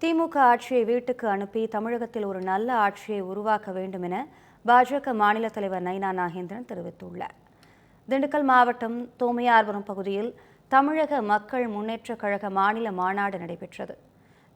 திமுக ஆட்சியை வீட்டுக்கு அனுப்பி தமிழகத்தில் ஒரு நல்ல ஆட்சியை உருவாக்க வேண்டும் என பாஜக மாநில தலைவர் நைனா நாகேந்திரன் தெரிவித்துள்ளார். திண்டுக்கல் மாவட்டம் தோமையார்புரம் பகுதியில் தமிழக மக்கள் முன்னேற்றக் கழக மாநில மாநாடு நடைபெற்றது.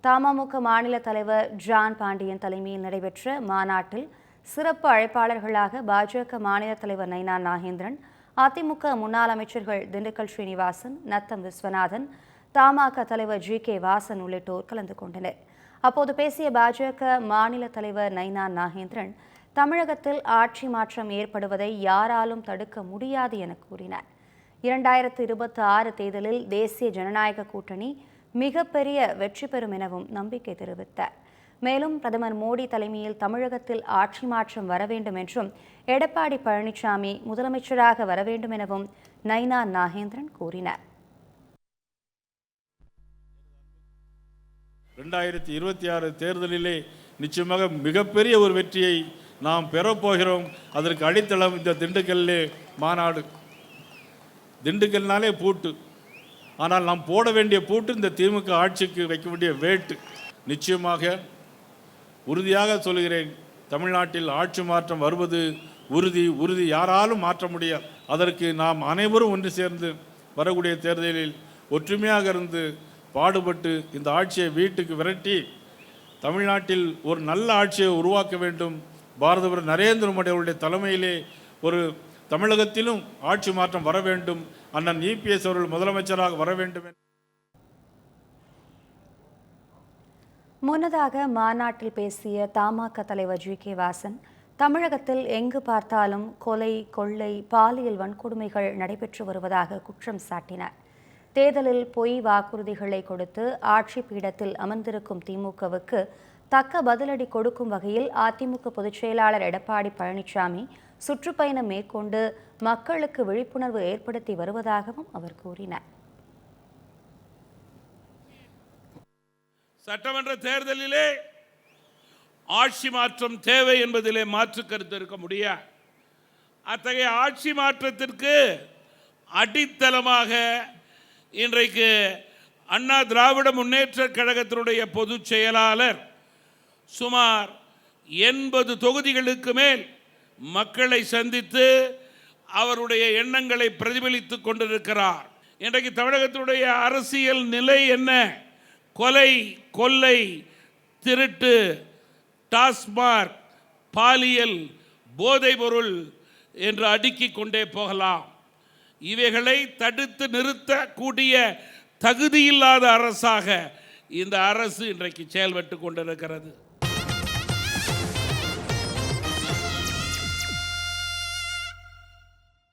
தமுக மாநில தலைவர் ஜான் பாண்டியன் தலைமையில் நடைபெற்ற மாநாட்டில் சிறப்பு அழைப்பாளர்களாக பாஜக மாநில தலைவர் நைனா நாகேந்திரன், அதிமுக முன்னாள் அமைச்சர்கள் திண்டுக்கல் ஸ்ரீனிவாசன், நத்தம் விஸ்வநாதன், தமாக தலைவர் ஜி.கே. வாசன் உள்ளிட்டோர் கலந்து கொண்டனர். அப்போது பேசிய பாஜக மாநில தலைவர் நைனா நாகேந்திரன், தமிழகத்தில் ஆட்சி மாற்றம் ஏற்படுவதை யாராலும் தடுக்க முடியாது என கூறினார். 2026 தேர்தலில் தேசிய ஜனநாயக கூட்டணி மிகப்பெரிய வெற்றி பெறும் எனவும் நம்பிக்கை தெரிவித்தார். மேலும் பிரதமர் மோடி தலைமையில் தமிழகத்தில் ஆட்சி மாற்றம் வர வேண்டும் என்றும், எடப்பாடி பழனிசாமி முதலமைச்சராக வர வேண்டும் எனவும் நைனா நாகேந்திரன் கூறினார். 2026 தேர்தலிலே நிச்சயமாக மிகப்பெரிய ஒரு வெற்றியை நாம் பெறப்போகிறோம். அதற்கு அடித்தளம் இந்த திண்டுக்கல்லே மாநாடு. திண்டுக்கல்னாலே பூட்டு, ஆனால் நாம் போட வேண்டிய பூட்டு இந்த திமுக ஆட்சிக்கு வைக்க வேண்டிய வேட்டு. நிச்சயமாக உறுதியாக சொல்கிறேன், தமிழ்நாட்டில் ஆட்சி மாற்றம் வருவது உறுதி உறுதி, யாராலும் மாற்ற முடியாது. அதற்கு நாம் அனைவரும் ஒன்று சேர்ந்து வரக்கூடிய தேர்தலில் ஒற்றுமையாக இருந்து பாடுபட்டு இந்த ஆட்சியை வீட்டுக்கு விரட்டி தமிழ்நாட்டில் ஒரு நல்ல ஆட்சியை உருவாக்க வேண்டும். பாரத பிரதமர் நரேந்திர மோடி அவருடைய தலைமையிலே ஒரு தமிழகத்திலும் ஆட்சி மாற்றம் வர வேண்டும். அண்ணன் இபிஎஸ் அவர்கள் முதலமைச்சராக வர வேண்டும். முன்னதாக மாநாட்டில் பேசிய தமாக தலைவர் ஜி.கே. வாசன், தமிழகத்தில் எங்கு பார்த்தாலும் கொலை, கொள்ளை, பாலியல் வன்கொடுமைகள் நடைபெற்று வருவதாக குற்றம் சாட்டினார். தேர்தலில் பொய் வாக்குறுதிகளை கொடுத்து ஆட்சி பீடத்தில் அமர்ந்திருக்கும் திமுகவுக்கு தக்க பதிலடி கொடுக்கும் வகையில் அதிமுக பொதுச் செயலாளர் எடப்பாடி பழனிசாமி சுற்றுப்பயணம் மேற்கொண்டு மக்களுக்கு விழிப்புணர்வு ஏற்படுத்தி வருவதாகவும் அவர் கூறினார். சட்டமன்ற தேர்தலிலே ஆட்சி மாற்றம் தேவை என்பதிலே மாற்று கருத்து இருக்க முடியாது. அத்தகைய ஆட்சி மாற்றத்திற்கு அடித்தளமாக இன்றைக்கு அண்ணா திராவிட முன்னேற்ற கழகத்தினுடைய பொதுச் செயலாளர் சுமார் 80 தொகுதிகளுக்கு மேல் மக்களை சந்தித்து அவருடைய எண்ணங்களை பிரதிபலித்துக் கொண்டிருக்கிறார். இன்றைக்கு தமிழகத்தினுடைய அரசியல் நிலை என்ன? கொலை, கொள்ளை, திருட்டு, டாஸ்மாக், பாலியல், போதைப்பொருள் என்று அடுக்கிக் கொண்டே போகலாம். இவைகளை தடுத்து நிறுத்தக்கூடிய தகுதியில்லாத அரசாக இந்த அரசு இன்றைக்கு செயல்பட்டு கொண்டிருக்கிறது.